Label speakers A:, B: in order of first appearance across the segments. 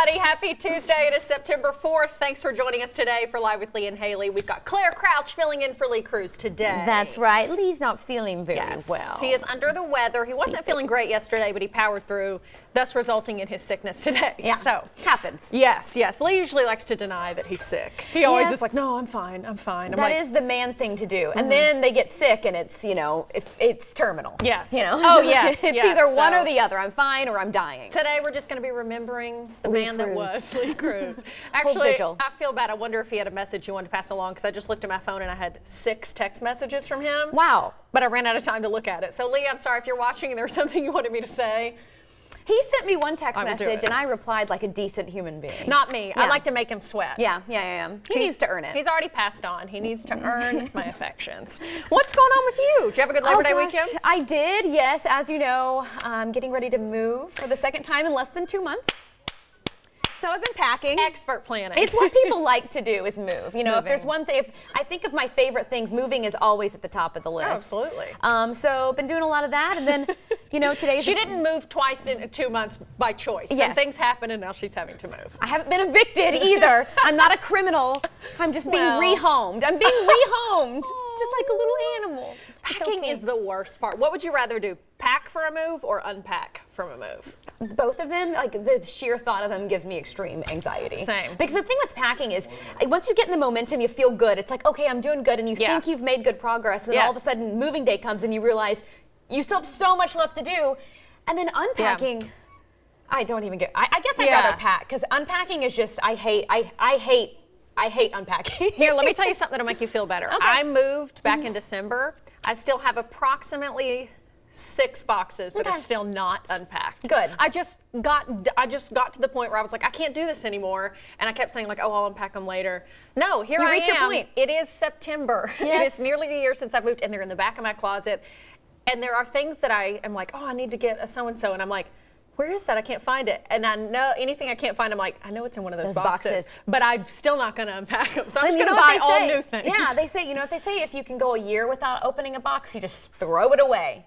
A: everybody. Happy Tuesday. It is September 4th. Thanks for joining us today for Live with Lee and Haley. We've got Claire Crouch filling in for Lee Cruz today.
B: That's right. Lee's not feeling very well.
A: He is under the weather. He wasn't feeling great yesterday, but he powered through, thus resulting in his sickness today.
B: Yeah,
A: so
B: happens.
A: Yes. Lee usually likes to deny that he's sick. He always is like, no, I'm fine.
B: That is the man thing to do. And then they get sick and it's, it's terminal.
A: Yes.
B: Oh,
A: yes.
B: It's either one or the other. I'm fine or I'm dying.
A: Today we're just going to be remembering the man that was Lee Cruz.
B: Actually,
A: I feel bad. I wonder if he had a message you wanted to pass along, because I just looked at my phone and I had 6 text messages from him.
B: Wow.
A: But I ran out of time to look at it. So Lee, I'm sorry if you're watching and there was something you wanted me to say.
B: He sent me one text message and I replied like a decent human being.
A: Not me.
B: Yeah.
A: I like to make him sweat.
B: Yeah. He needs to earn it.
A: He's already passed on. He needs to earn my affections. What's going on with you? Did you have a good Labor Day weekend?
B: I did, yes. As you know, I'm getting ready to move for the second time in less than 2 months. So I've been packing.
A: Expert planning.
B: It's what people like to do, is move. If there's one thing, if I think of my favorite things, moving is always at the top of the list.
A: Oh, absolutely.
B: So been doing a lot of that, and then, today's...
A: She didn't move twice in 2 months by choice.
B: Yes.
A: And things happen, and now she's having to move.
B: I haven't been evicted either. I'm not a criminal. I'm just being rehomed. I'm being rehomed, just like a little animal.
A: Packing is the worst part. What would you rather do? Pack for a move or unpack from a move?
B: Both of them, like the sheer thought of them gives me extreme anxiety.
A: Same.
B: Because the thing with packing is, once you get in the momentum, you feel good. It's like, okay, I'm doing good, and you think you've made good progress, and then all of a sudden moving day comes and you realize you still have so much left to do. And then unpacking, I don't even get, I guess I'd rather pack, because unpacking is just, I hate unpacking.
A: Here, let me tell you something that'll make you feel better.
B: Okay.
A: I moved back in December. I still have approximately 6 boxes that are still not unpacked.
B: Good.
A: I just got to the point where I was like, I can't do this anymore, and I kept saying like, oh, I'll unpack them later. No, here I am.
B: reached your point.
A: It is September.
B: Yes.
A: It is nearly a year since I moved, and they're in the back of my closet. And there are things that I am like, oh, I need to get a so-and-so, and I'm like, where is that? I can't find it. And I know anything I can't find, I'm like, I know it's in one of those boxes. But I'm still not going to unpack them. So I'm just going to buy all new things.
B: Yeah, they say, what they say? If you can go a year without opening a box, you just throw it away.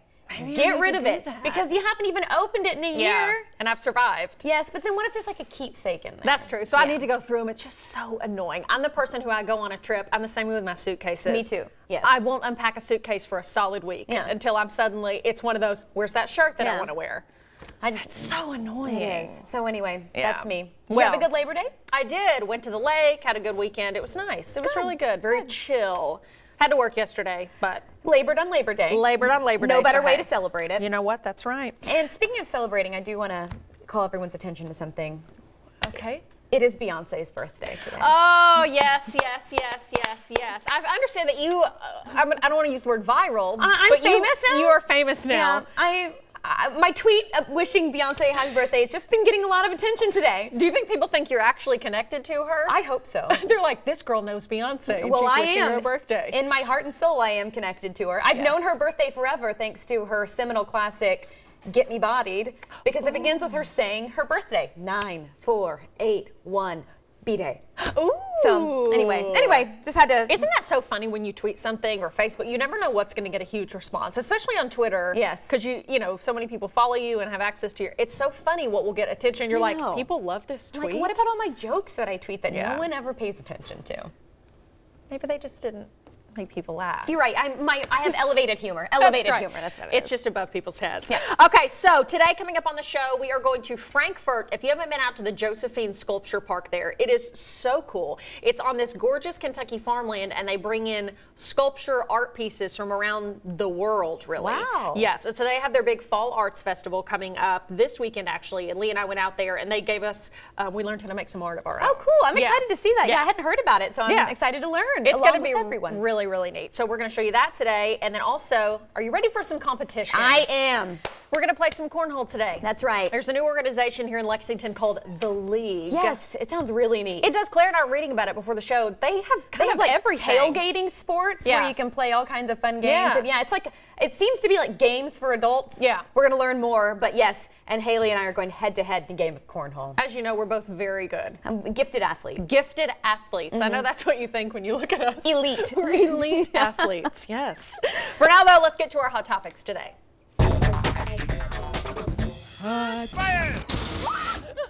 B: Get rid of it. Because you haven't even opened it in a year.
A: And I've survived.
B: Yes, but then what if there's like a keepsake in there?
A: That's true. So I need to go through them. It's just so annoying. I'm the person who I go on a trip. I'm the same way with my suitcases.
B: Me too. Yes.
A: I won't unpack a suitcase for a solid week until I'm suddenly, it's one of those, where's that shirt that I want to wear? It's so annoying.
B: It is. So anyway, that's me. Did you have a good Labor Day?
A: I did. Went to the lake, had a good weekend. It was nice. It was really good. Very chill. Had to work yesterday, but...
B: Labored on Labor Day.
A: Labored on Labor Day.
B: No better way to celebrate it.
A: You know what? That's right.
B: And speaking of celebrating, I do want to call everyone's attention to something.
A: Okay.
B: It is Beyonce's birthday today.
A: Oh, yes. I understand that you, I don't want to use the word viral,
B: I'm
A: but
B: famous now?
A: You are famous now.
B: Yeah, my tweet wishing Beyonce a happy birthday has just been getting a lot of attention today.
A: Do you think people think you're actually connected to her?
B: I hope so.
A: They're like, this girl knows Beyonce.
B: Well,
A: She's
B: I
A: wishing
B: am.
A: her birthday.
B: In my heart and soul, I am connected to her. I've known her birthday forever thanks to her seminal classic, Get Me Bodied, because it begins with her saying her birthday. 9, 4, 8, 1, B-Day.
A: Ooh.
B: So anyway, just had to.
A: Isn't that so funny when you tweet something or Facebook? You never know what's going to get a huge response, especially on Twitter.
B: Yes.
A: Because so many people follow you and have access to your. It's so funny what will get attention. You're like, people love this tweet.
B: Like, what about all my jokes that I tweet that no one ever pays attention to?
A: Maybe they just didn't make people laugh.
B: You're right. I have elevated humor. Elevated humor. That's what it is.
A: It's just above people's heads.
B: Yeah.
A: Okay, so today coming up on the show, we are going to Frankfurt. If you haven't been out to the Josephine Sculpture Park there, it is so cool. It's on this gorgeous Kentucky farmland, and they bring in sculpture art pieces from around the world, really.
B: Wow.
A: Yes, and so they have their big Fall Arts Festival coming up this weekend, actually, and Lee and I went out there, and they gave us, we learned how to make some art of our own.
B: Oh, cool. I'm excited to see that. Yeah, I hadn't heard about it, so I'm excited to learn.
A: It's going to be
B: everyone.
A: Really neat. So we're going to show you that today, and then also, are you ready for some competition?
B: I am.
A: We're going to play some cornhole today.
B: That's right.
A: There's a new organization here in Lexington called The League.
B: Yes, it sounds really neat.
A: It does. Claire and I were reading about it before the show. They have like
B: everything. Tailgating sports where you can play all kinds of fun games. And it's like, it seems to be like games for adults.
A: Yeah.
B: We're going to learn more, but yes, and Haley and I are going head to head in a game of cornhole.
A: As you know, we're both very good.
B: Gifted athletes.
A: Gifted athletes. I know that's what you think when you look at us.
B: Elite.
A: We're elite athletes, yes. For now, though, let's get to our hot topics today.
C: Hot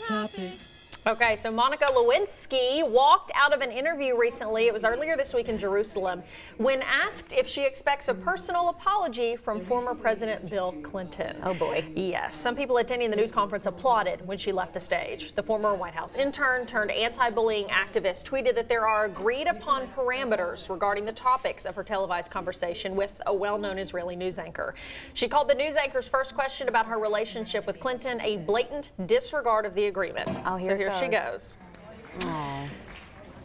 C: topics.
A: Okay, so Monica Lewinsky walked out of an interview recently, it was earlier this week in Jerusalem, when asked if she expects a personal apology from former President Bill Clinton.
B: Oh boy.
A: Yes, some people attending the news conference applauded when she left the stage. The former White House intern turned anti-bullying activist tweeted that there are agreed upon parameters regarding the topics of her televised conversation with a well-known Israeli news anchor. She called the news anchor's first question about her relationship with Clinton a blatant disregard of the agreement.
B: Oh, here
A: she goes.
B: Aww.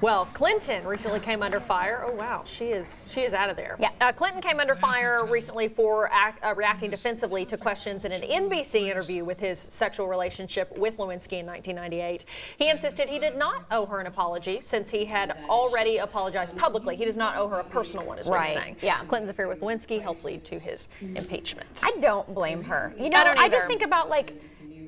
A: Well, Clinton recently came under fire. Oh wow, she is out of there.
B: Yeah.
A: Clinton came under fire recently for reacting defensively to questions in an NBC interview with his sexual relationship with Lewinsky in 1998. He insisted he did not owe her an apology since he had already apologized publicly. He does not owe her a personal one, is what he's saying.
B: Yeah.
A: Clinton's affair with Lewinsky helped lead to his impeachment.
B: I don't blame her. You know,
A: I don't either.
B: I just think about like.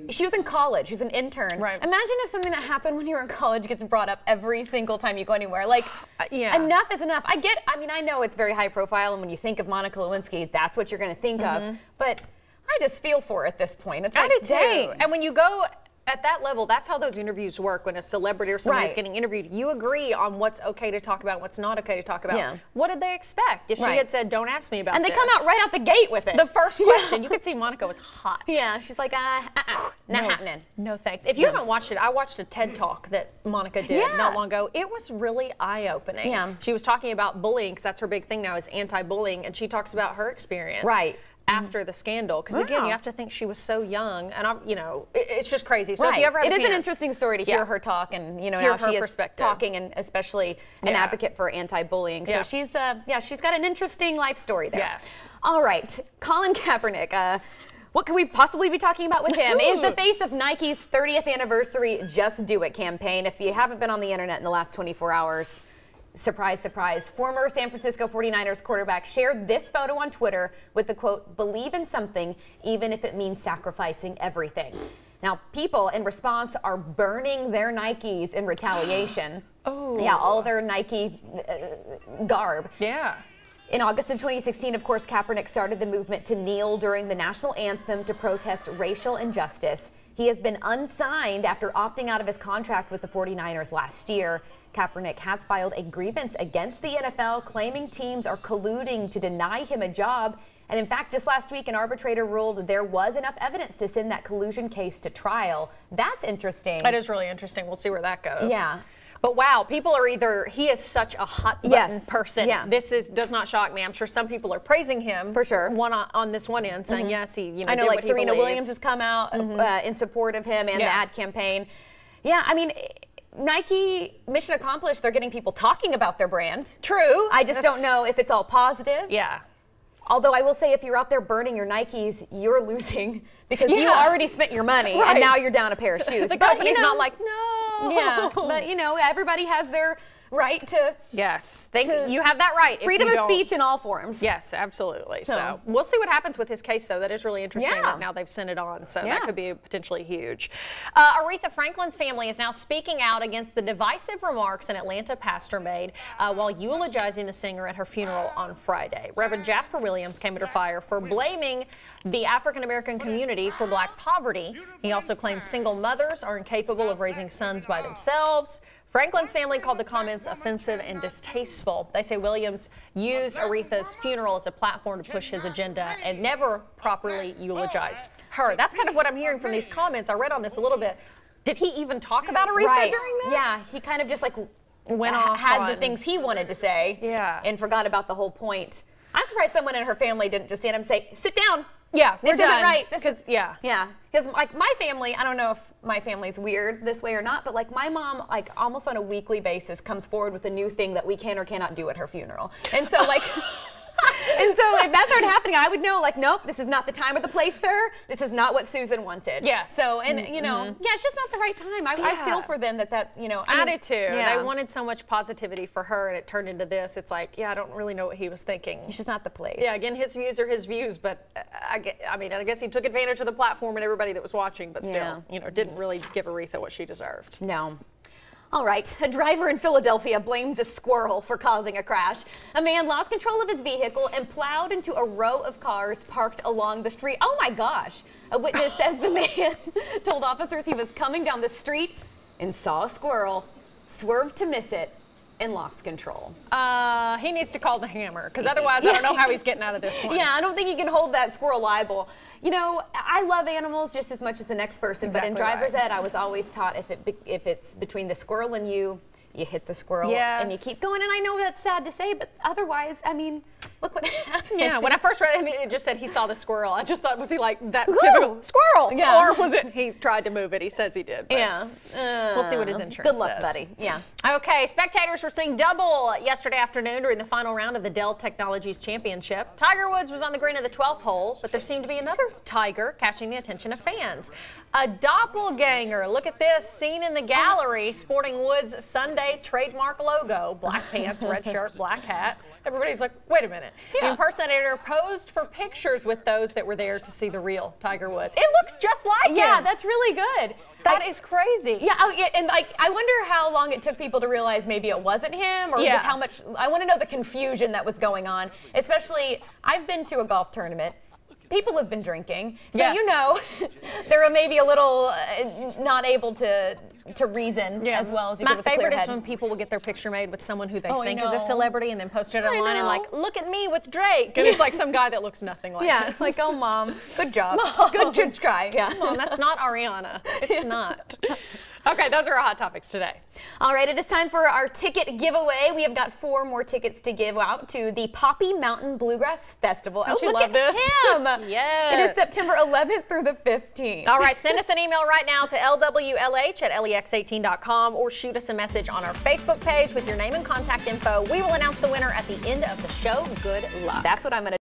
B: She was in college. She's an intern.
A: Right.
B: Imagine if something that happened when you were in college gets brought up every single time you go anywhere. Like,
A: yeah.
B: Enough is enough. I mean, I know it's very high profile, and when you think of Monica Lewinsky, that's what you're going to think of. But I just feel for her at this point. It's
A: I
B: like,
A: do too.
B: dang.
A: And when you go at that level, that's how those interviews work. When a celebrity or someone is getting interviewed, you agree on what's okay to talk about, what's not okay to talk about.
B: Yeah.
A: What did they expect? If she had said, don't ask me about this.
B: And they come out right out the gate with it.
A: The first question, you could see Monica was hot.
B: Yeah, she's like, not happening.
A: No thanks. If you haven't watched it, I watched a TED Talk that Monica did not long ago. It was really eye-opening.
B: Yeah.
A: She was talking about bullying, because that's her big thing now, is anti-bullying, and she talks about her experience.
B: Right.
A: After the scandal, because again, you have to think she was so young, and it's just crazy. So if you ever have
B: it is an interesting story to hear her talk, and now she is talking, and especially an advocate for anti-bullying. So she's got an interesting life story there.
A: Yes.
B: All right, Colin Kaepernick. What could we possibly be talking about with him? Is the face of Nike's 30th anniversary Just Do It campaign. If you haven't been on the internet in the last 24 hours. Surprise, surprise. Former San Francisco 49ers quarterback shared this photo on Twitter with the quote, "Believe in something, even if it means sacrificing everything." Now, people in response are burning their Nikes in retaliation.
A: Oh.
B: Yeah, all their Nike garb.
A: Yeah.
B: In August of 2016, of course, Kaepernick started the movement to kneel during the national anthem to protest racial injustice. He has been unsigned after opting out of his contract with the 49ers last year. Kaepernick has filed a grievance against the NFL, claiming teams are colluding to deny him a job. And in fact, just last week, an arbitrator ruled there was enough evidence to send that collusion case to trial. That's interesting.
A: That is really interesting. We'll see where that goes.
B: Yeah.
A: But wow, people are he is such a hot button person. Yeah. This does not shock me. I'm sure some people are praising him.
B: For sure.
A: On this one end, saying, yes, he,
B: I know, like Serena Williams has come out in support of him and the ad campaign. Yeah, I mean, Nike, mission accomplished. They're getting people talking about their brand.
A: True.
B: I just don't know if it's all positive.
A: Yeah.
B: Although I will say, if you're out there burning your Nikes, you're losing because you already spent your money and now you're down a pair of shoes.
A: The company's not like, no.
B: Yeah, but everybody has their right to.
A: Yes, you have that right.
B: Freedom of speech in all forms.
A: Yes, absolutely. So we'll see what happens with his case, though. That is really interesting that now they've sent it on. So that could be potentially huge. Aretha Franklin's family is now speaking out against the divisive remarks an Atlanta pastor made while eulogizing the singer at her funeral on Friday. Reverend Jasper Williams came under fire for blaming the African-American community for black poverty. He also claimed single mothers are incapable of raising sons by themselves. Franklin's family called the comments offensive and distasteful. They say Williams used Aretha's funeral as a platform to push his agenda and never properly eulogized her. That's kind of what I'm hearing from these comments. I read on this a little bit. Did he even talk about Aretha during this?
B: Yeah, he kind of just like
A: went off
B: had the things he wanted to say and forgot about the whole point. I'm surprised someone in her family didn't just stand up and say, sit down.
A: Yeah,
B: this isn't right. Because
A: yeah,
B: because like my family, I don't know if my family's weird this way or not, but like my mom, like almost on a weekly basis, comes forward with a new thing that we can or cannot do at her funeral, and so like. And so if that started happening, I would know, like, nope, this is not the time or the place, sir. This is not what Susan wanted.
A: Yes.
B: So, and, it's just not the right time. I feel for them that,
A: attitude. They wanted so much positivity for her, and it turned into this. It's like, I don't really know what he was thinking.
B: It's just not the place.
A: Yeah, again, his views are his views, but I guess he took advantage of the platform and everybody that was watching, but still, didn't really give Aretha what she deserved.
B: No. All right, a driver in Philadelphia blames a squirrel for causing a crash. A man lost control of his vehicle and plowed into a row of cars parked along the street. Oh my gosh. A witness says the man told officers he was coming down the street and saw a squirrel, swerved to miss it, and lost control.
A: He needs to call the hammer, because otherwise I don't know how he's getting out of this one.
B: Yeah, I don't think he can hold that squirrel liable. You know, I love animals just as much as the next person, but in driver's ed, I was always taught if it's between the squirrel and you hit the squirrel and you keep going. And I know that's sad to say, but otherwise, I mean, look what happened.
A: Yeah, when I first read it, it just said he saw the squirrel. I just thought, was he like that typical squirrel? Yeah. Or was it he tried to move it? He says he did.
B: Yeah.
A: We'll see what his insurance
B: Good luck,
A: says.
B: buddy. Yeah.
A: Okay, spectators were seeing double yesterday afternoon during the final round of the Dell Technologies Championship. Tiger Woods was on the green of the 12th hole, but there seemed to be another tiger catching the attention of fans. A doppelganger, look at this, seen in the gallery sporting Woods' Sunday trademark logo, black pants, red shirt, black hat. Everybody's like, wait a minute. The impersonator posed for pictures with those that were there to see the real Tiger Woods. It looks just like him.
B: Yeah, that's really good.
A: That is crazy.
B: Yeah, and like I wonder how long it took people to realize maybe it wasn't him, or just how much. I want to know the confusion that was going on. Especially, I've been to a golf tournament. People have been drinking, so you know they're maybe a little not able to reason as well as you
A: My favorite is when people will get their picture made with someone who they think is a celebrity and then post it online and like, look at me with Drake, and it's like some guy that looks nothing like him.
B: Like, oh mom, good job, good try. Yeah,
A: Mom, that's not Ariana. It's not. Okay, those are our hot topics today.
B: All right, it is time for our ticket giveaway. We have got 4 more tickets to give out to the Poppy Mountain Bluegrass Festival.
A: Don't you
B: look
A: love
B: at
A: this?
B: him.
A: Yes.
B: It is September 11th through the 15th.
A: All right, send us an email right now to lwlh@lex18.com or shoot us a message on our Facebook page with your name and contact info. We will announce the winner at the end of the show. Good luck.
B: That's what I'm going to